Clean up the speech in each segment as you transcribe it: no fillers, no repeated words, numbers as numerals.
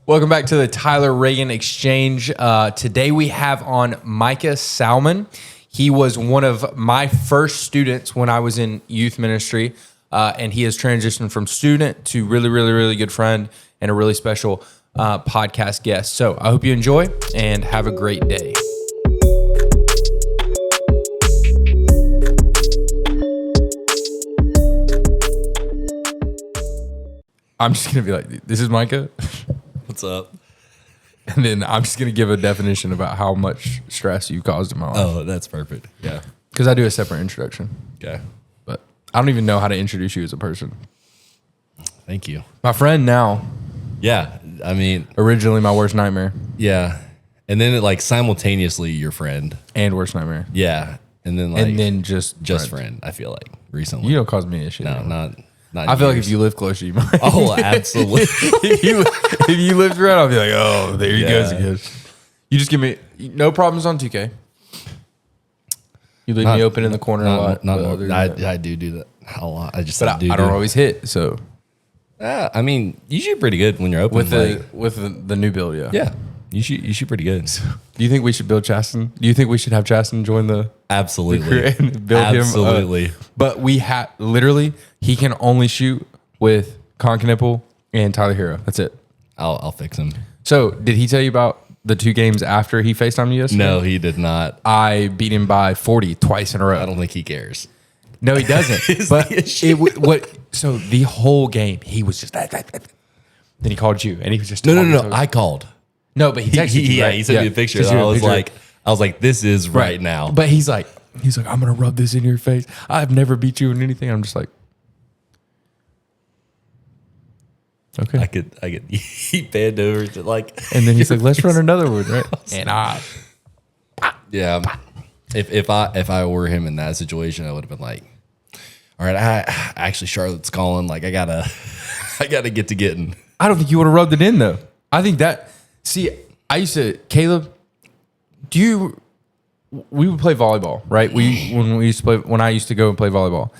Welcome back to the Tyler Reagan Exchange. Today we have on Micah Soloman. He was one of my first students when I was in youth ministry, and he has transitioned from student to really good friend and a really special podcast guest. So I hope you enjoy and have a great day. I'm just going to be like, this is Micah. What's up? And then I'm just going to give a definition about how much stress you caused in my life. Oh, that's perfect. Yeah. Because I do a separate introduction. Okay. But I don't even know how to introduce you as a person. Thank you. My friend now. Yeah. I mean, Originally my worst nightmare. yeah. And then like simultaneously your friend. And worst nightmare. Yeah. And then like And then just friend, I feel like recently. You don't cause me issue. No, not I feel like if you live closer, you might. Oh, absolutely. if you lived around, I'll be like, oh, there he goes again. You just give me no problems on 2K. You leave me open in the corner a lot. I do that a lot. I don't always hit. So I mean, you shoot pretty good when you're open with the new build. Yeah. Yeah. You shoot pretty good. Do you think we should build Chasten? Do you think we should have Chasten join the Absolutely. and build Absolutely. him? But we have literally he can only shoot with Conkinipple and Tyler Hero. That's it. I'll fix him. So did he tell you about the 2 games after he FaceTimed you yesterday? No, he did not. I beat him by 40 twice in a row. I don't think he cares. No, he doesn't. But so the whole game he was just then he called you and he was just No. I called. No, but he texted you. Yeah, right? he sent me a picture. And I was like, this is right now. But he's like, I'm gonna rub this in your face. I've never beat you in anything. I'm just like, okay. I could he bend over to like, And then he's like, let's run another one, right? And yeah. If I were him in that situation, I would have been like, all right, actually Charlotte's calling. Like I gotta get to getting. I don't think you would have rubbed it in though. I think that. See, Caleb, we would play volleyball, right? When I used to go and play volleyball,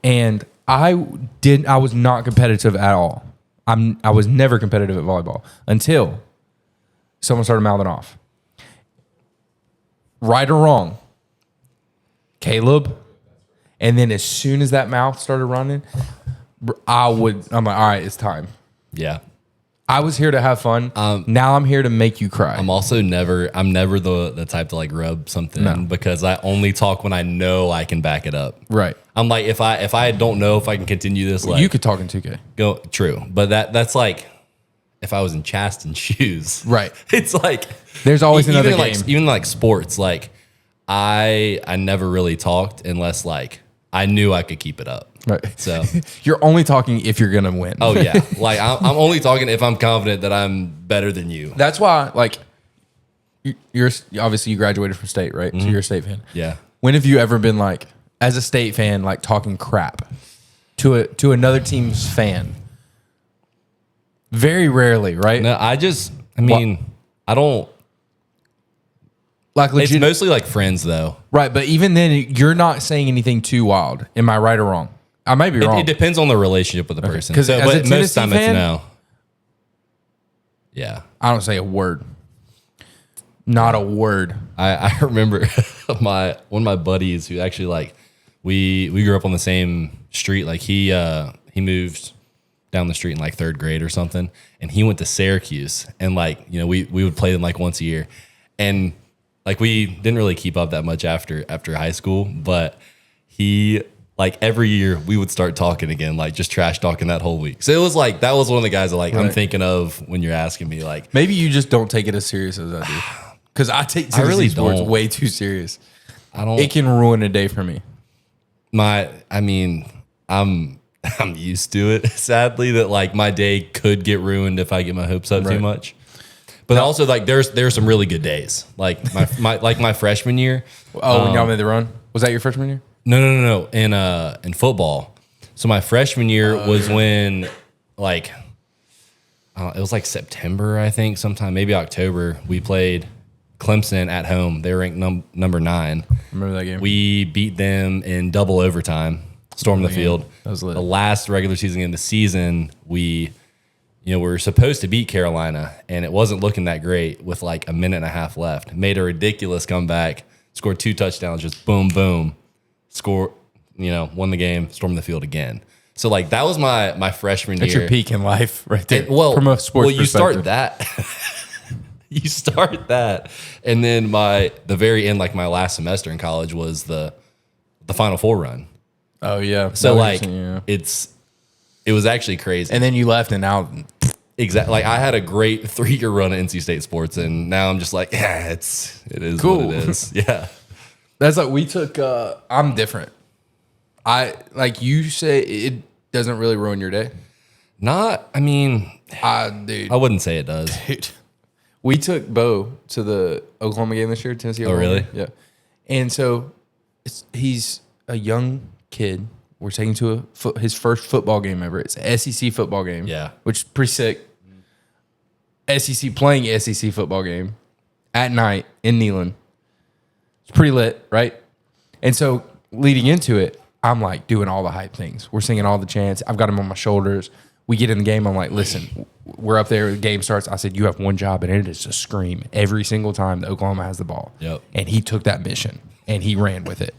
and I was not competitive at all. I was never competitive at volleyball until someone started mouthing off. Right or wrong, Caleb, and then as soon as that mouth started running, I'm like, all right, it's time. Yeah. I was here to have fun. Now I'm here to make you cry. I'm never the type to like rub something because I only talk when I know I can back it up. Right. I'm like, if I don't know if I can continue this, like you could talk in 2K. Go true. But that's like if I was in Chasten shoes. Right. It's like there's always another game. Like, even like sports, like I never really talked unless like I knew I could keep it up. Right. So you're only talking if you're gonna win. Oh yeah. Like I'm only talking if I'm confident that I'm better than you. That's why, like, you're obviously you graduated from state, right? Mm-hmm. So you're a state fan. Yeah. When have you ever been like, as a state fan, like talking crap to another team's fan? Very rarely, right? No, I don't. Like legit, it's mostly like friends though. Right, but even then, you're not saying anything too wild. Am I right or wrong? I might be wrong. It depends on the relationship with the person. Because but most time it's no. Yeah. I don't say a word. Not a word. I remember one of my buddies who actually like we grew up on the same street. Like he moved down the street in like 3rd grade or something, and he went to Syracuse, and like we would play them like once a year, and like we didn't really keep up that much after high school, but he like every year we would start talking again, like just trash talking that whole week. So it was like that was one of the guys that like I'm thinking of when you're asking me like maybe you just don't take it as serious as I do. Because I take sports way too serious. It can ruin a day for me. I'm used to it, sadly, that like my day could get ruined if I get my hopes up too much. But also like there's some really good days. Like my freshman year. Oh, when y'all made the run? Was that your freshman year? No. In football. So my freshman year was when like it was like September, I think, sometime, maybe October. We played Clemson at home. They were ranked number 9. Remember that game? We beat them in double overtime, stormed the field. That was lit. The last regular season game of the season, we we were supposed to beat Carolina, and it wasn't looking that great with like a minute and a half left. Made a ridiculous comeback, scored 2 touchdowns, just boom, boom, score, won the game, stormed the field again. So like that was my freshman year. That's your peak in life right there. From a sports you start that. You start that. And then the very end, like my last semester in college was the Final Four run. Oh yeah. So like it was actually crazy. And then you left and now exactly. Like I had a great 3-year run at NC State sports, and now I'm just like, yeah, it is cool. what it is. Yeah. That's like we took I'm different. I like you say it doesn't really ruin your day. Dude. I wouldn't say it does. Dude. We took Bo to the Oklahoma game this year, Tennessee. Oh, really? Yeah. And so he's a young kid. We're taking to his first football game ever. It's an SEC football game. Yeah. Which is pretty sick. SEC playing SEC football game at night in Neyland. It's pretty lit, right? And so leading into it, I'm like doing all the hype things. We're singing all the chants. I've got him on my shoulders. We get in the game. I'm like, listen, we're up there. The game starts. I said, you have one job, and it is to scream every single time that Oklahoma has the ball. Yep. And he took that mission, and he ran with it.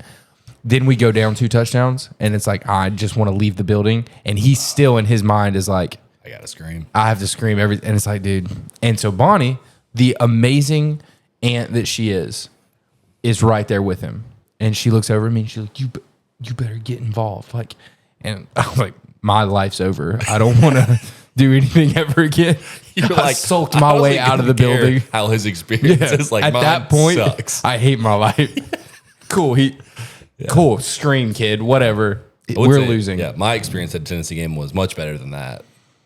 Then we go down 2 touchdowns, and it's like, I just want to leave the building. And he's still in his mind is like, I got to scream. I have to scream everything. And it's like, dude. And so Bonnie, the amazing aunt that she is right there with him. And she looks over at me, and she's like, you better get involved. Like, and I was like, my life's over. I don't want to do anything ever again. You're I like, sulked my way out of the building. How his experience is like, at that point, sucks. I hate my life. Cool. Cool. Scream, kid. Whatever. We're losing. Yeah, my experience at the Tennessee game was much better than that.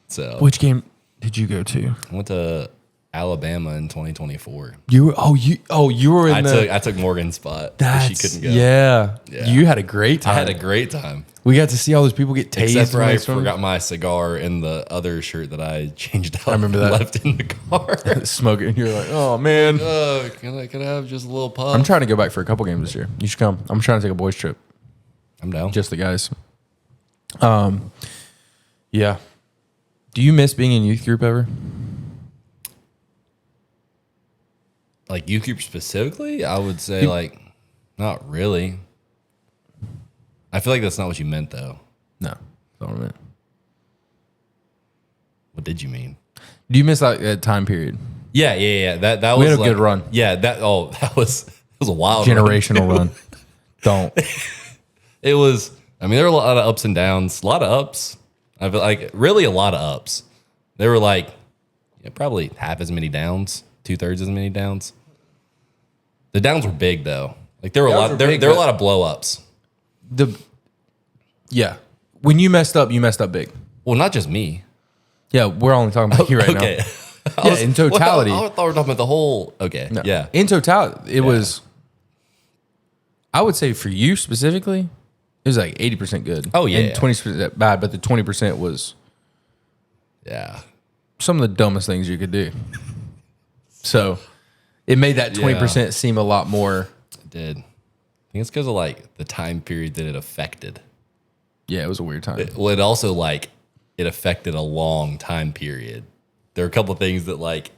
So, which game did you go to? I went to Alabama in 2024. You were in I took Morgan's spot. She couldn't go. Yeah. You had a great time. I had a great time. We got to see all those people get tased. Except for I forgot my cigar in the other shirt that I changed out. I remember that. Left in the car. Smoking. You're like, oh man. Can I have just a little puff? I'm trying to go back for a couple games this year. You should come. I'm trying to take a boys trip. I'm down. Just the guys. Yeah. Do you miss being in youth group ever? Like youth group specifically? I would say like not really. I feel like that's not what you meant though. No, that's not what I meant. What did you mean? Do you miss that time period? Yeah. That was we had a good run. Yeah, that was a wild generational run. Don't. It was. I mean, there were a lot of ups and downs. A lot of ups. I feel like really a lot of ups. There were like probably half as many downs, 2/3 as many downs. The downs were big though. Like there were a lot. There were a lot of blow ups. When you messed up big. Well, not just me. Yeah, we're only talking about you right now. Yeah, in totality. I thought we were talking about the whole. Okay, no. Yeah. In totality, it was. I would say for you specifically, it was like 80% good. Oh yeah, and 20% bad, but the 20% was. Yeah. Some of the dumbest things you could do. So, it made that 20% seem a lot more. It did. I think it's because of like the time period that it affected. Yeah, it was a weird time. It also like it affected a long time period. There were a couple of things that like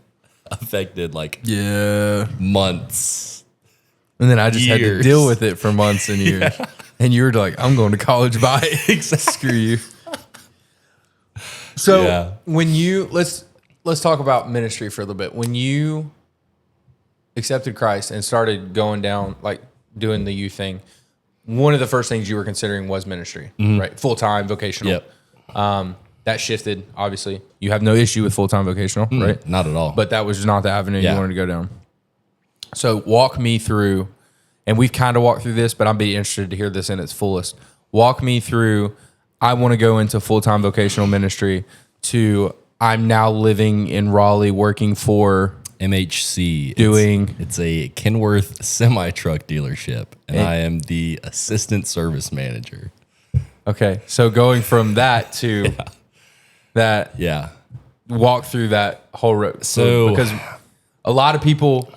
affected like months. And then I just had to deal with it for months and years. Yeah. And you were like, I'm going to college, bye. Exactly. Screw you. So when you let's talk about ministry for a little bit. When you accepted Christ and started going down like doing the youth thing, one of the first things you were considering was ministry, right? Full-time vocational. Yep. That shifted, obviously. You have no issue with full-time vocational, right? Not at all. But that was just not the avenue you wanted to go down. So walk me through, and we've kind of walked through this, but I'd be interested to hear this in its fullest. Walk me through, I want to go into full-time vocational ministry to I'm now living in Raleigh working for MHC. It's a Kenworth semi-truck dealership, and I am the assistant service manager. Okay, so going from that to that, walk through that whole road. So because a lot of people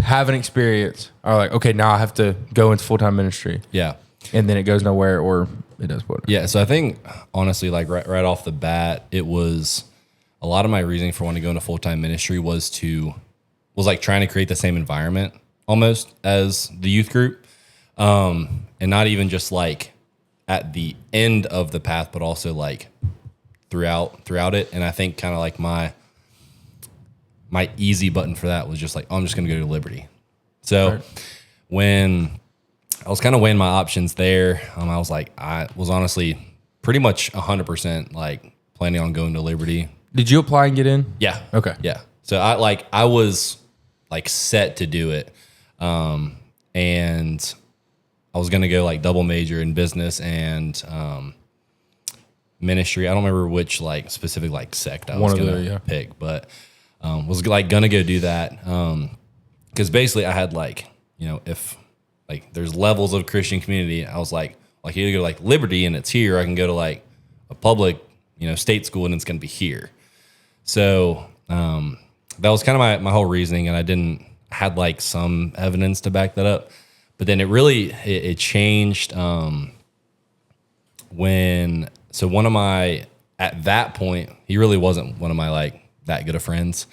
have an experience are like, okay, now I have to go into full-time ministry. Yeah. And then it goes nowhere or it does what. Yeah. So I think honestly, like right off the bat, it was a lot of my reasoning for wanting to go into full-time ministry was like trying to create the same environment almost as the youth group. And not even just like at the end of the path, but also like throughout it. And I think kind of like my easy button for that was just like, oh, I'm just going to go to Liberty. So when I was kind of weighing my options there, I was honestly pretty much 100% like planning on going to Liberty. Did you apply and get in? Yeah. Okay. Yeah. So I was like set to do it. And I was going to go like double major in business and ministry. I don't remember which like specific like sect I was going to pick, but was like going to go do that. Cause basically I had like, you know, if like there's levels of Christian community, I was like either go to like Liberty and it's here, or I can go to like a public, you know, state school and it's going to be here. So that was kind of my whole reasoning, and I had like some evidence to back that up. But then it changed when one of my, at that point, he really wasn't one of my like that good of friends.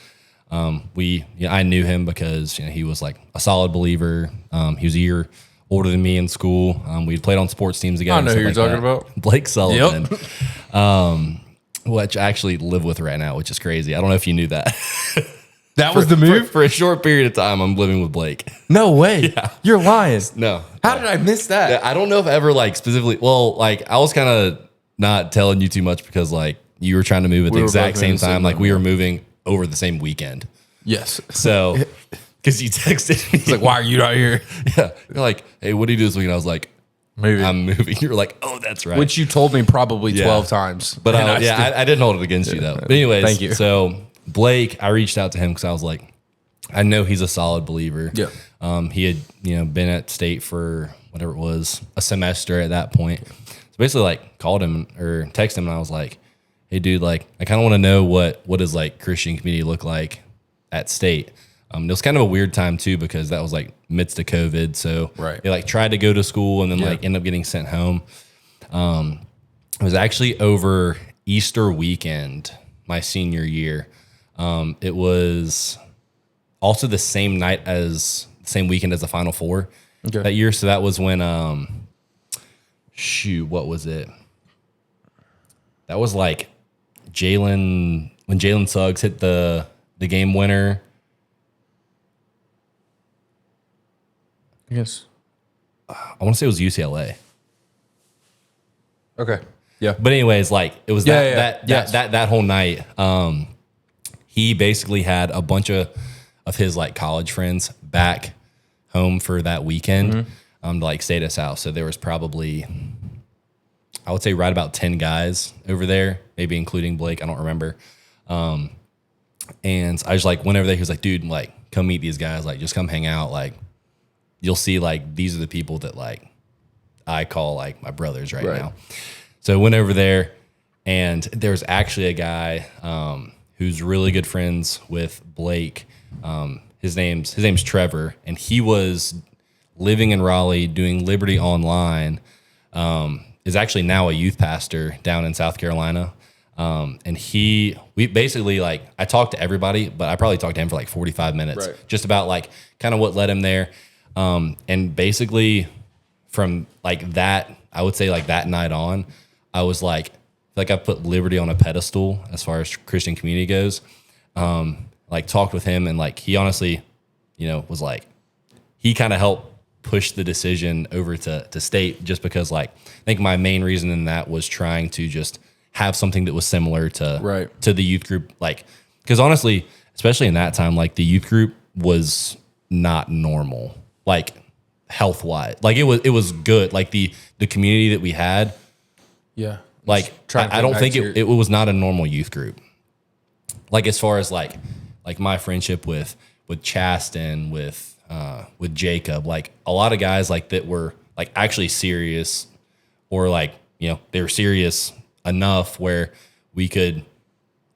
I knew him because, you know, he was like a solid believer. He was a year older than me in school. We'd played on sports teams together. I know who you're talking about. Blake Sullivan. Yep. Which I actually live with right now, which is crazy. I don't know if you knew that. That was the move? For a short period of time, I'm living with Blake. No way. Yeah. You're lying. No. How did I miss that? Yeah, I don't know if I ever like specifically, well, like I was kind of not telling you too much because like you were trying to move at the exact same time. Like we were moving over the same weekend. Yes. So, because you texted me. It's like, why are you not here? Yeah. You're like, hey, what do you do this weekend? I was like, moving. I'm moving. You're like, oh, that's right. Which you told me probably 12 times. But I didn't hold it against you though. But anyways, thank you. So Blake, I reached out to him because I was like, I know he's a solid believer. Yeah. He had, you know, been at state for whatever it was, a semester at that point. So basically like called him or texted him and I was like, hey dude, like I kind of want to know what does like Christian community look like at state. It was kind of a weird time too, because that was like midst of COVID. So they like tried to go to school and then like end up getting sent home. It was actually over Easter weekend, my senior year. It was also the same weekend as the Final Four that year. So that was when, what was it? That was like when Jalen Suggs hit the game winner. Yes. I want to say it was UCLA. Okay. Yeah. But anyways, like it was that whole night. He basically had a bunch of his like college friends back home for that weekend to like stay at his house. So there was probably, I would say right about 10 guys over there, maybe including Blake. I don't remember. And I just like went over there. He was like, dude, like come meet these guys. Like just come hang out. Like you'll see like these are the people that like I call like my brothers right now. So I went over there and there's actually a guy who's really good friends with Blake. His name's Trevor, and he was living in Raleigh doing Liberty Online. Is actually now a youth pastor down in South Carolina. And we basically like, I talked to everybody, but I probably talked to him for like 45 minutes just about like kind of what led him there. And basically from like that, I would say like that night on, I was like I put Liberty on a pedestal as far as Christian community goes. Like talked with him and like, he honestly, you know, was like, he kind of helped push the decision over to state just because like, I think my main reason in that was trying to just have something that was similar to the youth group. Like, cause honestly, especially in that time, like the youth group was not normal, like health wise, like it was good. Like the community that we had. Yeah. Like, I don't think it was not a normal youth group. Like as far as like my friendship with Chaston, with Jacob, like a lot of guys like that were like actually serious, or like, you know, they were serious enough where we could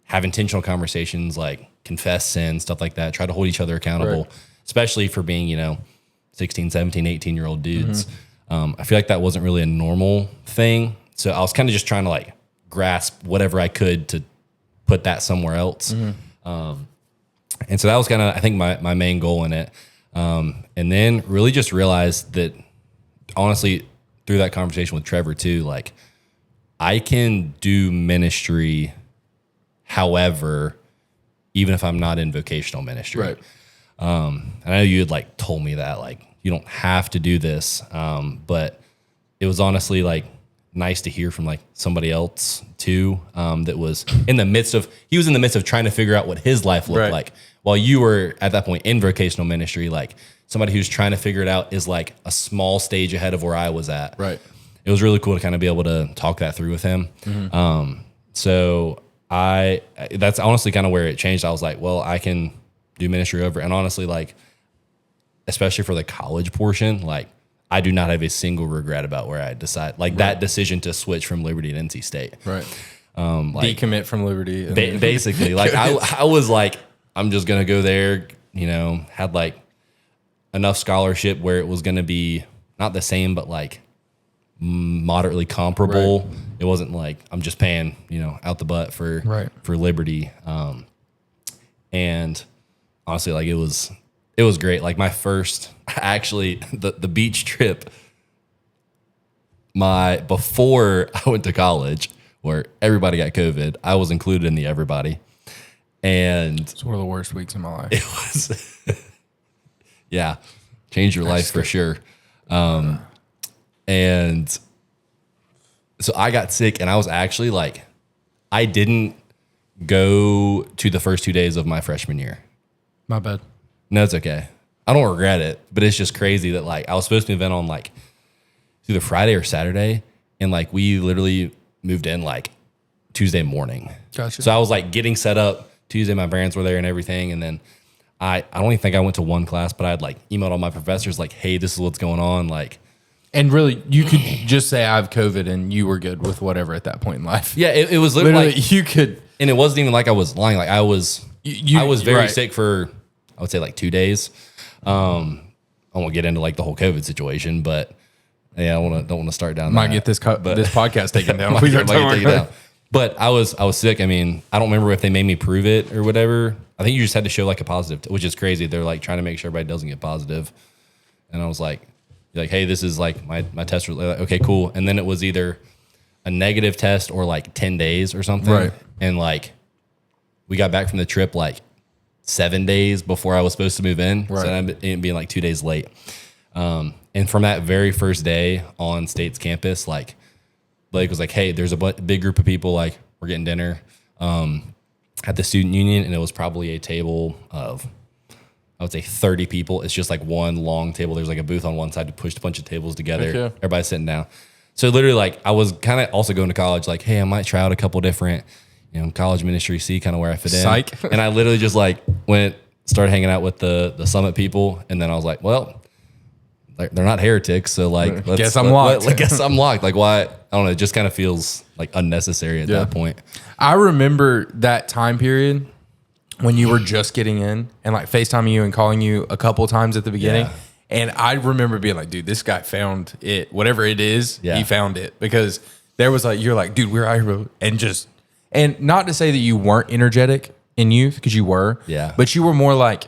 have intentional conversations, like confess sin, stuff like that, try to hold each other accountable, especially for being, you know, 16, 17, 18-year-old dudes. I feel like that wasn't really a normal thing. So I was kind of just trying to like grasp whatever I could to put that somewhere else. And so that was kind of, I think, my main goal in it. And then really just realized that, honestly, through that conversation with Trevor too, like, I can do ministry, however, even if I'm not in vocational ministry. Right. And I know you had like told me that, like, you don't have to do this. But it was honestly like nice to hear from like somebody else too, that was in the midst of trying to figure out what his life looked like while you were at that point in vocational ministry. Like, somebody who's trying to figure it out is like a small stage ahead of where I was at. Right. It was really cool to kind of be able to talk that through with him. So that's honestly kind of where it changed. I was like, well, I can do ministry over. And honestly, like, especially for the college portion, like, I do not have a single regret about where I decided, like, that decision to switch from Liberty to NC State. Right. Like, decommit from Liberty. Basically, like, I was like, I'm just going to go there, you know, had like enough scholarship where it was going to be not the same, but like moderately comparable. Right. It wasn't like I'm just paying, you know, out the butt for Liberty. And honestly, like, it was great. Like, my first, actually, the beach trip, before I went to college, where everybody got COVID, I was included in the everybody. And it's one of the worst weeks in my life. It was, yeah, changed your life for sure. And so I got sick, and I was actually like, I didn't go to the first 2 days of my freshman year. My bad. No, it's okay. I don't regret it, but it's just crazy that, like, I was supposed to move in on like either Friday or Saturday, and like we literally moved in like Tuesday morning. Gotcha. So I was like getting set up Tuesday. My parents were there and everything, and then I don't even think I went to one class, but I had like emailed all my professors like, "Hey, this is what's going on." Like, and really, you could just say I have COVID, and you were good with whatever at that point in life. Yeah, it was literally like, you could, and it wasn't even like I was lying. Like, I was very right. sick for, I would say, like 2 days. I won't get into like the whole COVID situation, but yeah, don't want to start down. Might get this podcast taken down. Might get taken down. But I was sick. I mean, I don't remember if they made me prove it or whatever. I think you just had to show like a positive, which is crazy. They're like trying to make sure everybody doesn't get positive. And I was like, hey, this is like my test. Like, okay, cool. And then it was either a negative test or like 10 days or something. Right. And like, we got back from the trip like 7 days before I was supposed to move in. Right. So I ended up being like 2 days late. And from that very first day on State's campus, like, Blake was like, hey, there's a big group of people, like, we're getting dinner at the student union, and it was probably a table of, I would say, 30 people. It's just like one long table. There's like a booth on one side to push a bunch of tables together. Okay. Everybody's sitting down. So literally, like, I was kind of also going to college, like, hey, I might try out a couple different, you know, college ministry, see kind of where I fit in. Psych. And I literally just like started hanging out with the Summit people, and then I was like, well, they're not heretics, so like, guess I'm locked. Guess I'm locked. Like, why? I don't know. It just kind of feels like unnecessary at that point. I remember that time period when you were just getting in and like FaceTiming you and calling you a couple times at the beginning. Yeah. And I remember being like, dude, this guy found it. Whatever it is, he found it. Because there was like, you're like, dude, we're out here. And not to say that you weren't energetic in youth, because you were. Yeah. But you were more like,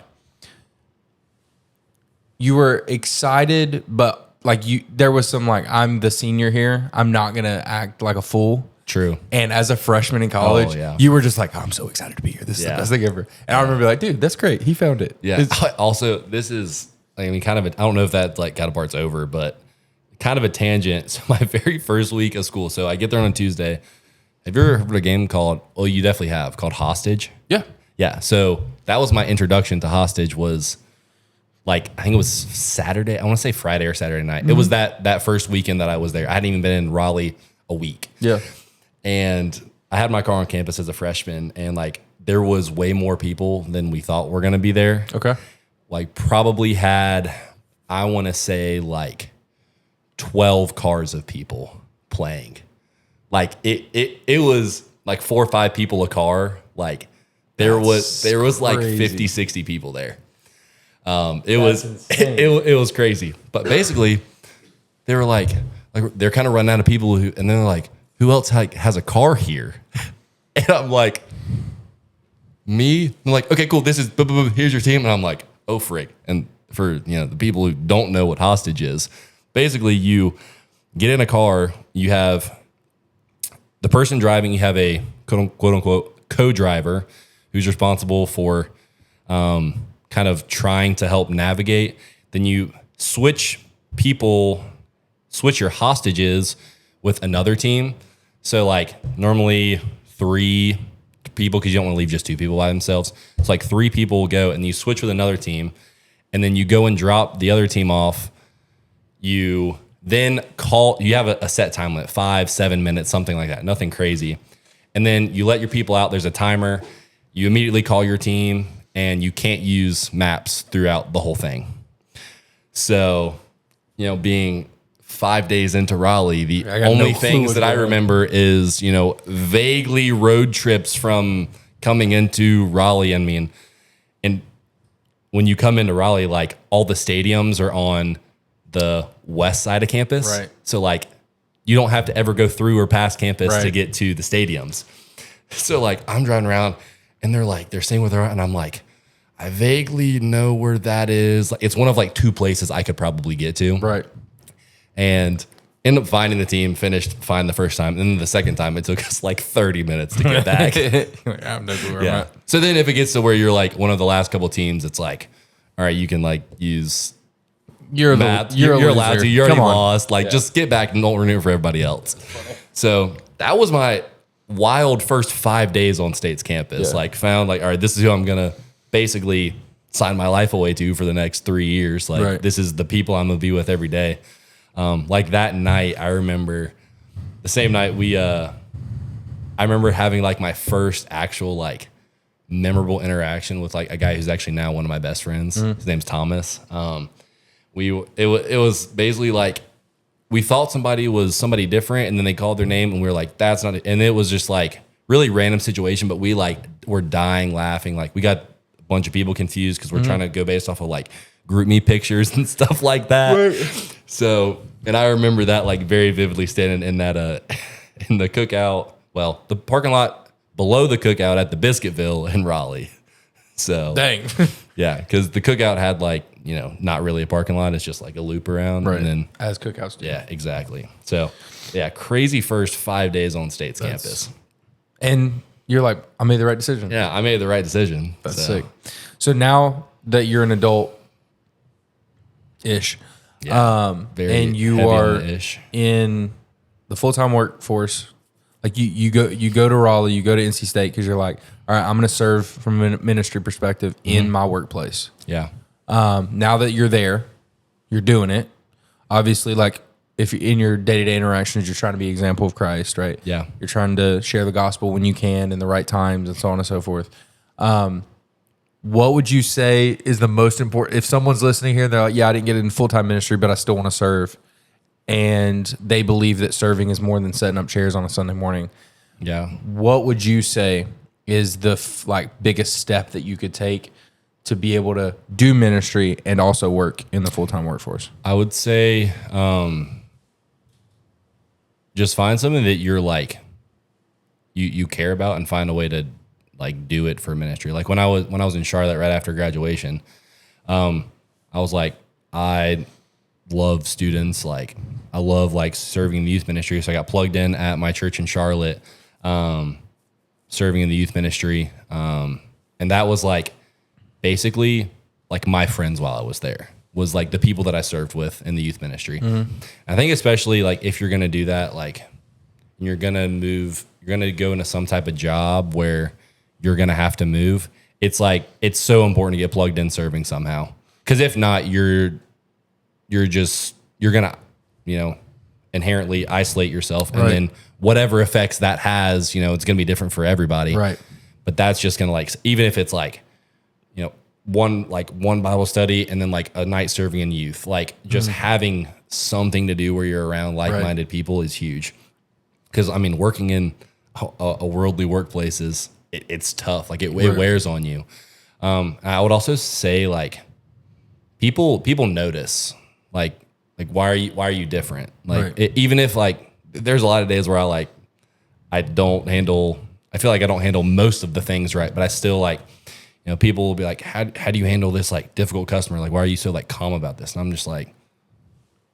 you were excited, but like there was some like, I'm the senior here. I'm not going to act like a fool. True. And as a freshman in college, you were just like, oh, I'm so excited to be here. This is the best thing ever. And I remember like, dude, that's great. He found it. Yeah. Also, this is, I mean, kind of, I don't know if that like kind of part's over, but kind of a tangent. So my very first week of school, so I get there on a Tuesday. Have you ever heard of a game called, oh, you definitely have, called Hostage? Yeah. Yeah. So that was my introduction to Hostage, was like, I think it was Saturday. I want to say Friday or Saturday night. Mm-hmm. It was that first weekend that I was there. I hadn't even been in Raleigh a week. Yeah. And I had my car on campus as a freshman, and like there was way more people than we thought were going to be there. Okay. Like probably had, I want to say like 12 cars of people playing. Like it was like 4 or 5 people a car. Like there was like 50, 60 people there. It was crazy. But basically they were like they're kind of running out of people and then they're like, who else has a car here? And I'm like, me, I'm like, okay, cool. This is, here's your team. And I'm like, oh, frig. And for, the people who don't know what hostage is, basically you get in a car, you have the person driving, you have a quote unquote co-driver who's responsible for kind of trying to help navigate. Then you switch your hostages with another team. So like normally 3 people, because you don't want to leave just 2 people by themselves. It's like 3 people will go and you switch with another team, and then you go and drop the other team off. You then you have a set time limit, 5-7 minutes, something like that, nothing crazy. And then you let your people out. There's a timer. You immediately call your team, and you can't use maps throughout the whole thing. So, being 5 days into Raleigh, the only things that I remember is, vaguely road trips from coming into Raleigh. I mean, and when you come into Raleigh, like all the stadiums are on the west side of campus. Right. So like you don't have to ever go through or past campus to get to the stadiums. So like I'm driving around and they're staying with her, and I'm like, I vaguely know where that is. Like, it's one of like 2 places I could probably get to. Right. And end up finding the team, finished fine the first time. And then the second time, it took us like 30 minutes to get back. I have no clue where I'm at. So then if it gets to where you're like one of the last couple teams, it's like, all right, you can like use map. You're allowed to. You already lost. Like, just get back and don't renew for everybody else. So that was my wild first 5 days on State's campus. Like found like, all right, this is who I'm going to basically sign my life away to for the next 3 years. Like this is the people I'm going to be with every day. Like that night, I remember the same night I remember having like my first actual like memorable interaction with like a guy who's actually now one of my best friends. His name's Thomas. It was basically like we thought somebody was somebody different, and then they called their name, and we were like, that's not it. And it was just like really random situation, but we like were dying laughing. Like we got a bunch of people confused because we're trying to go based off of like group me pictures and stuff like that. Right. So, and I remember that like very vividly standing in that in the cookout, well, the parking lot below the cookout at the Biscuitville in Raleigh. So dang. Yeah, because the cookout had like, not really a parking lot. It's just like a loop around. Right. And then as cookouts do. Yeah, exactly. So yeah, crazy first 5 days on State's campus. And you're like, I made the right decision. Yeah, I made the right decision. That's sick. So now that you're an adult-ish, and you are in the full-time workforce, like you go to Raleigh, you go to NC State because you're like, all right, I'm going to serve from a ministry perspective in my workplace. Yeah. Now that you're there, you're doing it. Obviously, like if you're in your day-to-day interactions, you're trying to be an example of Christ, right? Yeah. You're trying to share the gospel when you can in the right times and so on and so forth. What would you say is the most important? If someone's listening here, they're like, yeah, I didn't get in full-time ministry, but I still want to serve. And they believe that serving is more than setting up chairs on a Sunday morning. Yeah. What would you say is the biggest step that you could take to be able to do ministry and also work in the full-time workforce? I would say just find something that you're like you care about and find a way to like do it for ministry. Like when I was in Charlotte right after graduation, I was like, I love students. Like I love like serving in the youth ministry. So I got plugged in at my church in Charlotte, serving in the youth ministry. And that was like basically like my friends while I was there was like the people that I served with in the youth ministry. I think especially like if you're going to do that, like you're going to go into some type of job where you're going to have to move. It's like, it's so important to get plugged in serving somehow. Cause if not, you're going to, inherently isolate yourself. And then whatever effects that has, it's going to be different for everybody. Right. But that's just going to like, even if it's like, one Bible study and then like a night serving in youth, like just having something to do where you're around like-minded people is huge. Cause I mean, working in a worldly workplace it's tough. Like it wears on you. I would also say like people notice like why are you different? Like even if like there's a lot of days where I don't handle I feel like I don't handle most of the things right, but I still like, you know, people will be like, how do you handle this like difficult customer? Like, why are you so like calm about this? And I'm just like,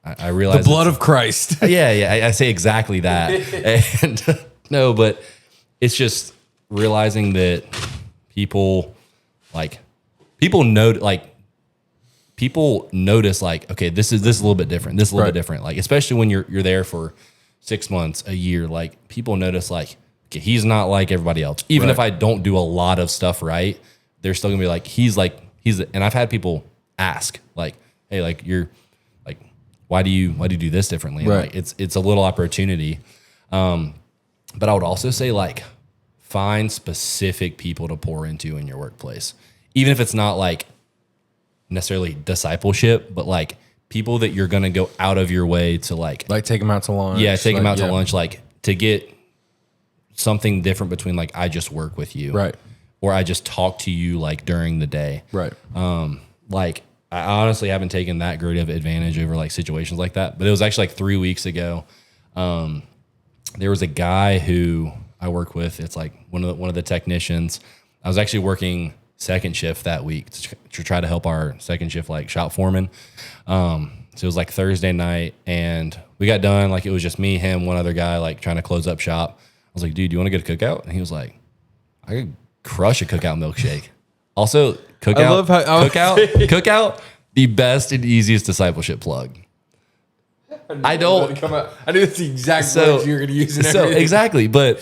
I realize The blood of Christ. yeah. I say exactly that. And no, but it's just realizing that people notice like, okay, this is a little bit different. This is a little bit different. Like, especially when you're there for 6 months, a year, like people notice like, okay, he's not like everybody else. Even if I don't do a lot of stuff right, they're still gonna be like, he's, and I've had people ask like, hey, like you're like, why do you do this differently? And like, it's a little opportunity. But I would also say like, find specific people to pour into in your workplace, even if it's not like necessarily discipleship, but like people that you're gonna go out of your way to like take them out to lunch. Yeah, take them out to lunch, like to get something different between like I just work with you, right, or I just talk to you like during the day, right. Like I honestly haven't taken that great of advantage over like situations like that, but it was actually like 3 weeks ago. There was a guy who I work with. It's like one of the technicians. I was actually working second shift that week to try to help our second shift like shop foreman. So it was like Thursday night, and we got done. Like it was just me, him, one other guy, like trying to close up shop. I was like, dude, do you want to get a cookout? And he was like, I could crush a cookout milkshake. Also, cookout, the best and easiest discipleship plug. I knew it's the exact words you were going to use. Exactly, but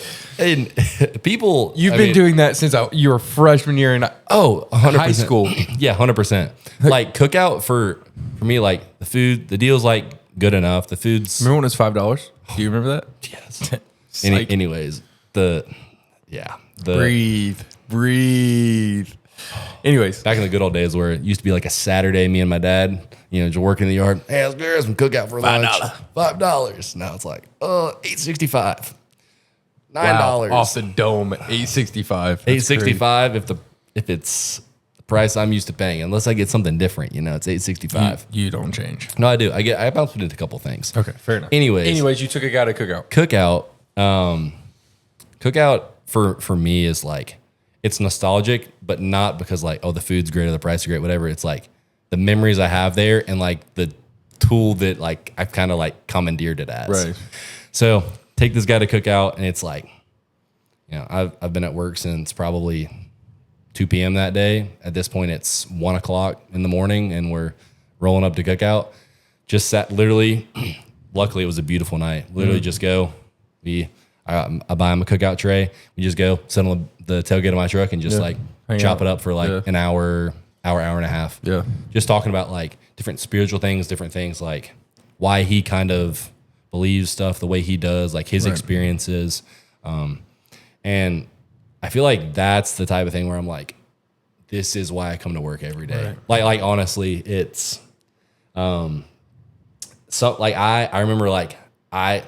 people, you've been doing that since you were freshman year in 100%. high school. Yeah, 100%. Like cookout for me, like the food, the deal's like good enough. The food's remember when it was $5? Do you remember that? Yes. Anyways, breathe. Anyways, back in the good old days where it used to be like a Saturday, me and my dad, you know, just working in the yard. Hey, let's get some cookout for lunch. $5. Now it's like, $8.65. $9 off the dome. $8.65. $8.65 if it's the price I'm used to paying. Unless I get something different, you know, it's $8.65. You don't change. No, I do. I bounce between a couple things. Okay, fair enough. Anyways, you took a guy to cookout. Cookout for me is like, it's nostalgic, but not because like, the food's great or the price is great, whatever. It's like the memories I have there and like the tool that like I've kind of like commandeered it as. Right. So take this guy to cookout, and it's like, you know, I've been at work since probably 2 p.m. that day. At this point, it's 1 o'clock in the morning, and we're rolling up to cookout. Just sat literally. Luckily, it was a beautiful night. Literally, just go. I buy him a cookout tray. We just go sit on the tailgate of my truck and just like chop it up for like an hour and a half. Yeah. Just talking about like different spiritual things, different things, like why he kind of believes stuff the way he does, like his experiences. And I feel like that's the type of thing where I'm like, this is why I come to work every day. Right. Like honestly, it's, so like I remember like I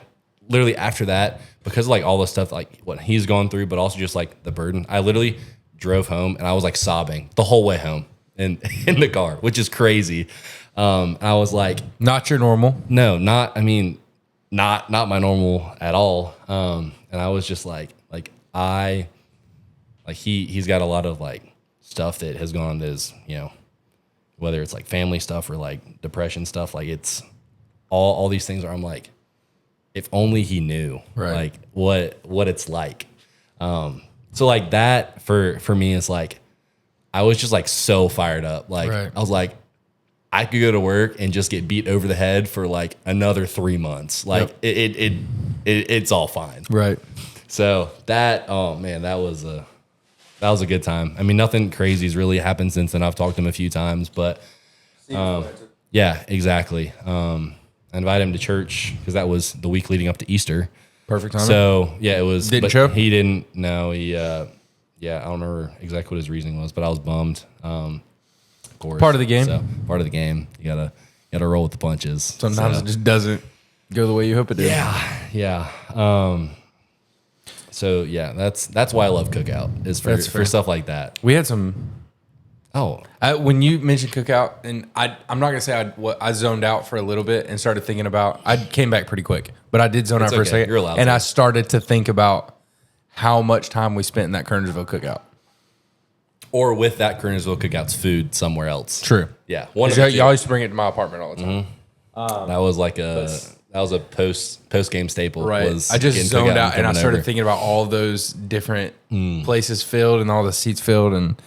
literally after that, because of like all the stuff like what he's gone through, but also just like the burden, I literally drove home and I was like sobbing the whole way home in the car, which is crazy. I was like, not your normal. No, not my normal at all. And I was just like he's got a lot of like stuff that has gone to his, you know, whether it's like family stuff or like depression stuff, like it's all these things where I'm like, if only he knew like what it's like. So like that for me is like, I was just like so fired up. Like I was like, I could go to work and just get beat over the head for like another 3 months. Like it's all fine. Right. So that, oh man, that was a good time. I mean, nothing crazy has really happened since then. I've talked to him a few times, but yeah, exactly. I invited him to church because that was the week leading up to Easter. Perfect timing. So yeah, it was. Didn't show? He didn't. No, he. Yeah, I don't remember exactly what his reasoning was, but I was bummed. Of course, part of the game. So, part of the game. You gotta roll with the punches. Sometimes it just doesn't go the way you hope it did. Yeah. So yeah, that's why I love cookout is for stuff like that. We had some. When you mentioned cookout, and I'm not gonna say I zoned out for a little bit and started thinking about. I came back pretty quick, but I did zone out for a second. You're allowed. And I started to think about how much time we spent in that Kernersville cookout. Or with that Kernersville Cookout's food somewhere else. True. Yeah. Y'all used to bring it to my apartment all the time. That was like a post game staple. Right. Was I just getting zoned cookout out and I coming started over. thinking about all those different places filled and all the seats filled and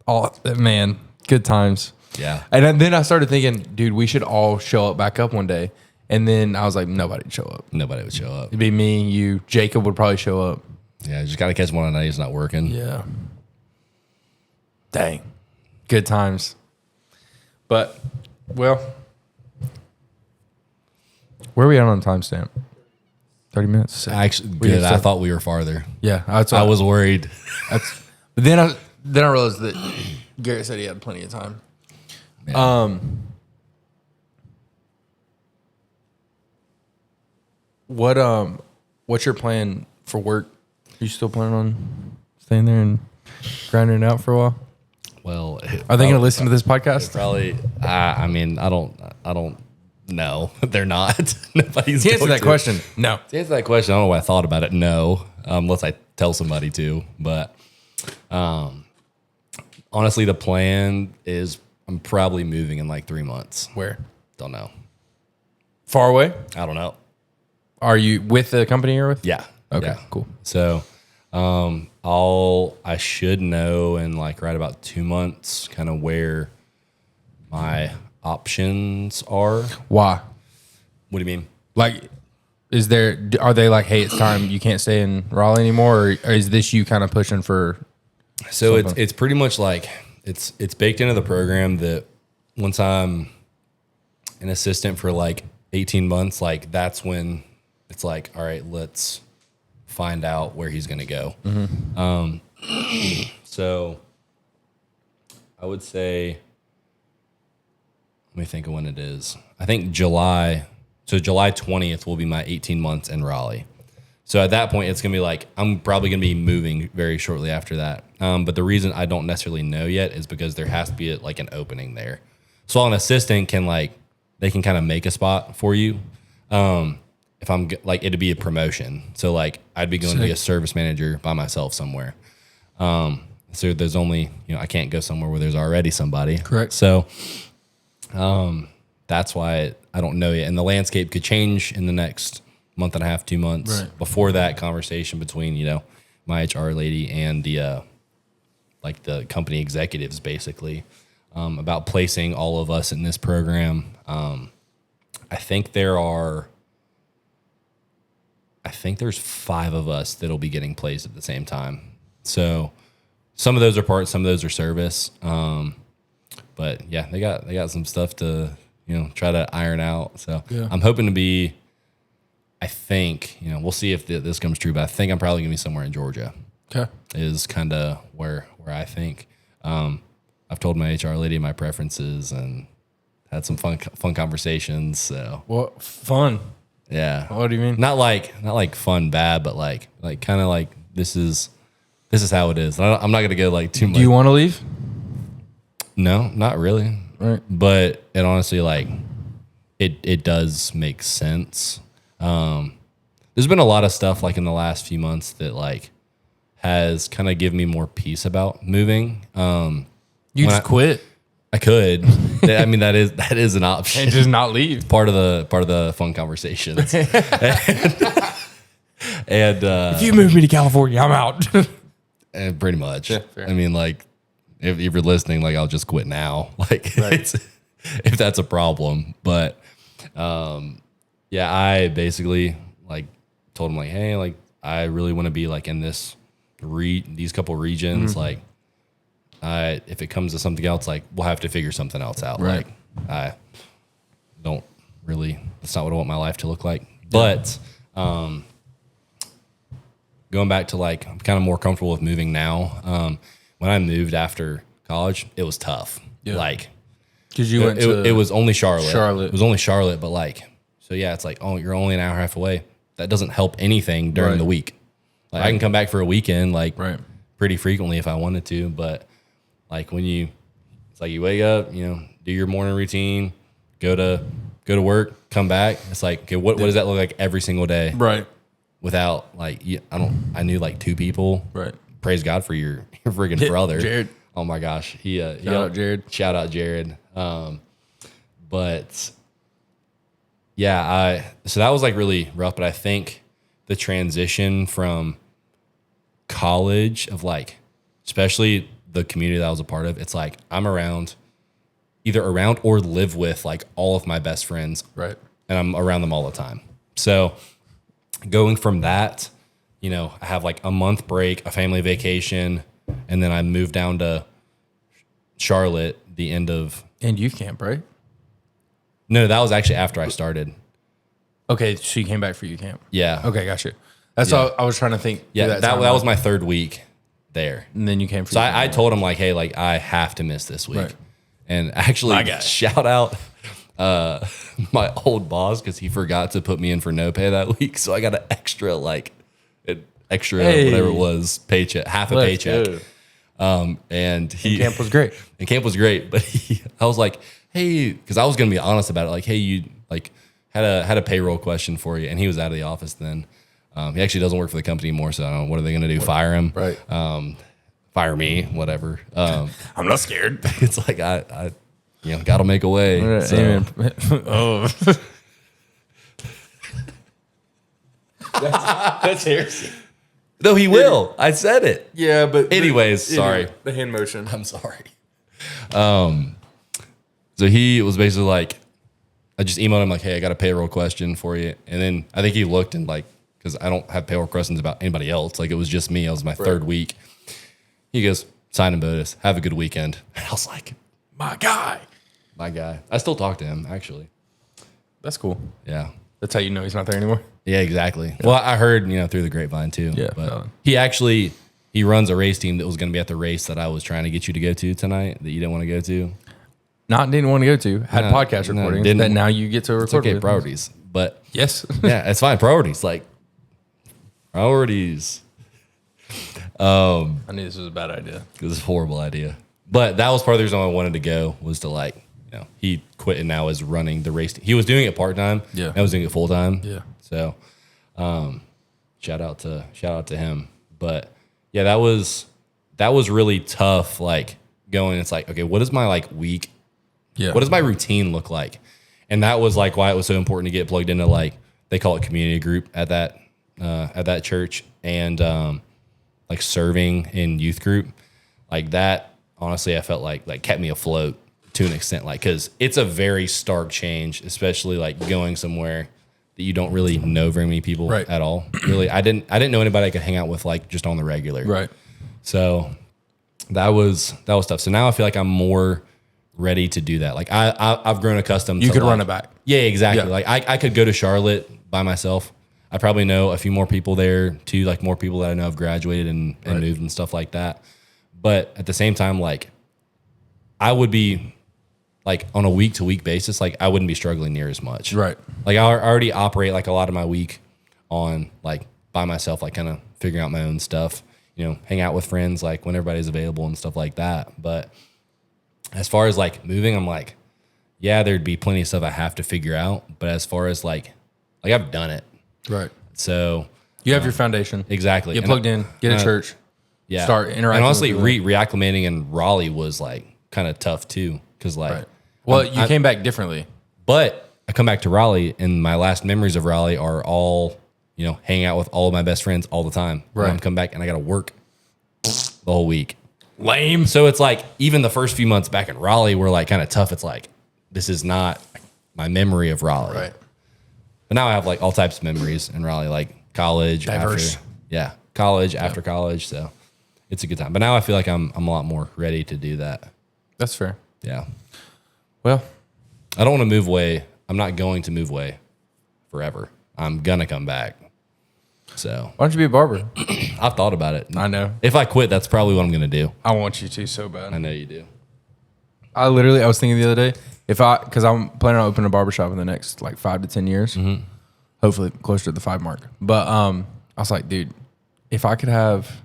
all, man, good times. Yeah. And then I started thinking, dude, we should all show up back up one day. And then I was like, nobody'd show up. Nobody would show up. It'd be me, you, Jacob would probably show up. Yeah, just got to catch one night. He's not working. Yeah. Dang. Good times. But, well, where are we at on the timestamp? 30 minutes? Actually, We good. used to- I thought we were farther. Yeah. I was worried. But then I realized that Garrett said he had plenty of time. Yeah. What's your plan for work? Are you still planning on staying there and grinding it out for a while? Well, Are they going to listen to this podcast? Probably. I mean, I don't know. They're not. Nobody's To answer going that to. question, no. To answer that question, I don't know why I thought about it. No, unless I tell somebody to. But honestly, the plan is I'm probably moving in like 3 months. Where? Don't know. Far away? I don't know. Are you with the company you're with? Yeah. Okay, Yeah. cool. So, I should know in like right about 2 months, kind of where my options are. Why? What do you mean? Like, are they like, hey, it's time, you can't stay in Raleigh anymore? Or is this you kind of pushing for? So something? it's pretty much like it's baked into the program that once I'm an assistant for like 18 months, like that's when it's like, all right, let's find out where he's going to go. So I would say, let me think of when it is. I think July 20th will be my 18 months in Raleigh. So at that point, it's going to be like, I'm probably going to be moving very shortly after that. But the reason I don't necessarily know yet is because there has to be like an opening there. So an assistant they can kind of make a spot for you. If I'm like, it'd be a promotion. So like I'd be going to be a service manager by myself somewhere. So there's only, I can't go somewhere where there's already somebody. Correct. So, that's why I don't know yet. And the landscape could change in the next month and a half, 2 months. Right. Before that conversation between, my HR lady and the company executives basically, about placing all of us in this program. I think there's 5 of us that'll be getting placed at the same time. So some of those are parts, some of those are service. But yeah, they got some stuff to, try to iron out. So Yeah. I'm hoping to be, I think, we'll see if this comes true, but I think I'm probably gonna be somewhere in Georgia Okay. is kind of where I think. I've told my HR lady my preferences and had some fun conversations. So Well, fun. yeah. What do you mean? Not like fun bad, but like kind of like this is how it is. I'm not gonna go like too much. Do you want to leave? No, not really. Right. But it honestly like it does make sense. There's been a lot of stuff like in the last few months that like has kind of given me more peace about moving. You just quit I could. I mean that is an option. and just not leave. Part of the fun conversations. and If you move me to California, I'm out. and pretty much. Yeah, fair. I mean, like, if you're listening, like, I'll just quit now. Like, Right. if that's a problem. But, yeah, I basically, like, told him, like, hey, like, I really want to be, like, in these couple regions. Mm-hmm. Like, if it comes to something else, like, we'll have to figure something else out. Right. Like, I don't really, that's not what I want my life to look like. But, going back to like, I'm kind of more comfortable with moving now. When I moved after college, it was tough. Yeah. Like Because you went to it was only Charlotte. Charlotte. It was only Charlotte, but like, so yeah, it's like, oh, you're only an hour and a half away. That doesn't help anything during Right. the week. Like I can come back for a weekend, like Right. pretty frequently if I wanted to. But like it's like you wake up, do your morning routine, go to work, come back. It's like, okay, what does that look like every single day? Right. without like, I knew like 2 people. Right. Praise God for your friggin' brother. Jared. Oh my gosh. Shout out Jared. Shout out Jared. But yeah, so that was like really rough, but I think the transition from college of like, especially the community that I was a part of, it's like I'm either around or live with like all of my best friends. Right. And I'm around them all the time. So going from that, I have like a month break, a family vacation, and then I moved down to Charlotte the end of... And youth camp, right? No, that was actually after I started. Okay, so you came back for youth camp. Yeah. Okay, got you. That's all I was trying to think. Yeah, that was my 3rd week there. And then you came for So I told him like, hey, like I have to miss this week. Right. And actually shout out my old boss because he forgot to put me in for no pay that week. So I got an extra whatever it was paycheck, half a paycheck. And camp was great. And camp was great, but I was like, hey, because I was gonna be honest about it, like, hey, you like had a payroll question for you, and he was out of the office then. He actually doesn't work for the company anymore, so I don't know, what are they gonna do? Fire him? Right. Fire me? Whatever. I'm not scared. It's like I gotta make a way. Right. So. Oh, that's heresy. No, he will. I said it. yeah, but anyways, sorry. The hand motion. I'm sorry. So he was basically like, I just emailed him like, hey, I got a payroll question for you. And then I think he looked and like, because I don't have payroll questions about anybody else. Like it was just me. It was my 3rd week. He goes, sign and bonus. Have a good weekend. And I was like, My guy. I still talk to him actually. That's cool. Yeah. That's how you know he's not there anymore. Yeah, exactly. Yeah. Well, I heard, through the grapevine too. Yeah. But he runs a race team that was going to be at the race that I was trying to get you to go to tonight that you didn't want to go to. Didn't want to go to. Had podcast recordings that now you get to record. It's okay, with. priorities. But yes. Yeah, it's fine. Priorities. Like priorities. I knew this was a bad idea. It was a horrible idea. But that was part of the reason why I wanted to go was to like, he quit and now is running the race. He was doing it part-time. Yeah. I was doing it full-time. Yeah. So shout out to him. But yeah, that was really tough. Like going, it's like, okay, what is my like week? Yeah. What does my routine look like? And that was like why it was so important to get plugged into like, they call it community group at that church and like serving in youth group. Like that, honestly, I felt like kept me afloat to an extent, like, cause it's a very stark change, especially like going somewhere that you don't really know very many people at all. Really, I didn't know anybody I could hang out with like just on the regular. Right. So that was tough. So now I feel like I'm more ready to do that. Like I've grown accustomed to You could like, run it back. Yeah, exactly. Yeah. Like I could go to Charlotte by myself. I probably know a few more people there too, like more people that I know have graduated and moved and stuff like that. But at the same time, like I would be like on a week to week basis, like I wouldn't be struggling near as much. Right. Like I already operate like a lot of my week on like by myself, like kind of figuring out my own stuff, hang out with friends, like when everybody's available and stuff like that. But as far as like moving, I'm like, yeah, there'd be plenty of stuff I have to figure out. But as far as like I've done it. Right. So you have your foundation. Exactly. Get plugged in, get a church. Yeah. Start interacting. And honestly, with reacclimating in Raleigh was like kind of tough too. Cause like, well, you came back differently. But I come back to Raleigh and my last memories of Raleigh are all, hanging out with all of my best friends all the time. Right. I'm come back and I got to work the whole week. Lame. So it's like, even the first few months back in Raleigh were like kind of tough. It's like, this is not my memory of Raleigh. Right. But now I have like all types of memories in Raleigh, like college, diverse. After college. So it's a good time. But now I feel like I'm a lot more ready to do that. That's fair. Yeah. Well, I don't want to move away. I'm not going to move away forever. I'm going to come back. So why don't you be a barber? I've thought about it. I know. If I quit, that's probably what I'm going to do. I want you to so bad. I know you do. I was thinking the other day, because I'm planning on opening a barbershop in the next like 5 to 10 years, hopefully closer to the 5 mark. But I was like, dude, if I could have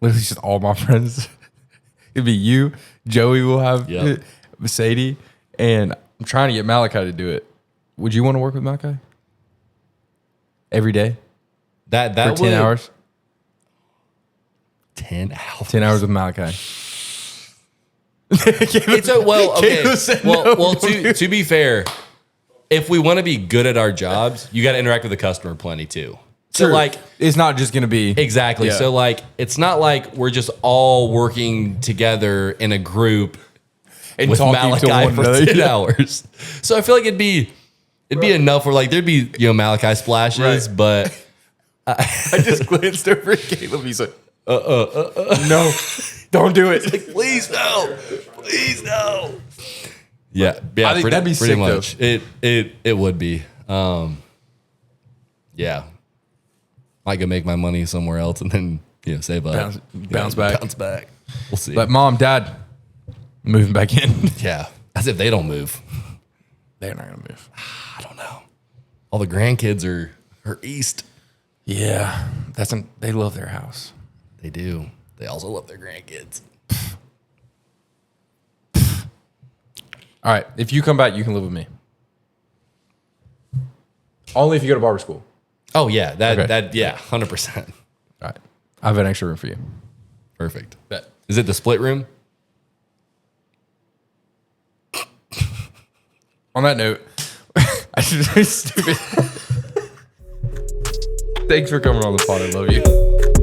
literally just all my friends, it'd be you, Joey will have Sadie, and I'm trying to get Malachi to do it. Would you want to work with Malachi every day? That for 10 hours. 10 hours. 10 hours with Malachi. It's a okay. Caleb said Well, to be fair, if we want to be good at our jobs, you got to interact with the customer plenty too. So True. like, it's not just going to be exactly. Yeah. So like, it's not like we're just all working together in a group and with talking to Malachi one for another. 10 Yeah. hours. So I feel like it'd be enough where like there'd be Malachi splashes, Right. but I just glanced over at Caleb. He's like, no, don't do it. please no. Yeah, I think that'd be pretty sick, much. It would be. Yeah, might go make my money somewhere else and then save up, Bounce back. bounce back. We'll see. But mom, dad, moving back in. Yeah, as if they don't move. They're not gonna move. I don't know. All the grandkids are east. Yeah, they love their house. They do. They also love their grandkids. All right, if you come back, you can live with me. Only if you go to barber school. Oh yeah, Okay. that 100%. All right, I have an extra room for you. Perfect. Bet. Is it the split room? On that note, I should be stupid. Thanks for coming on the pod. I love you.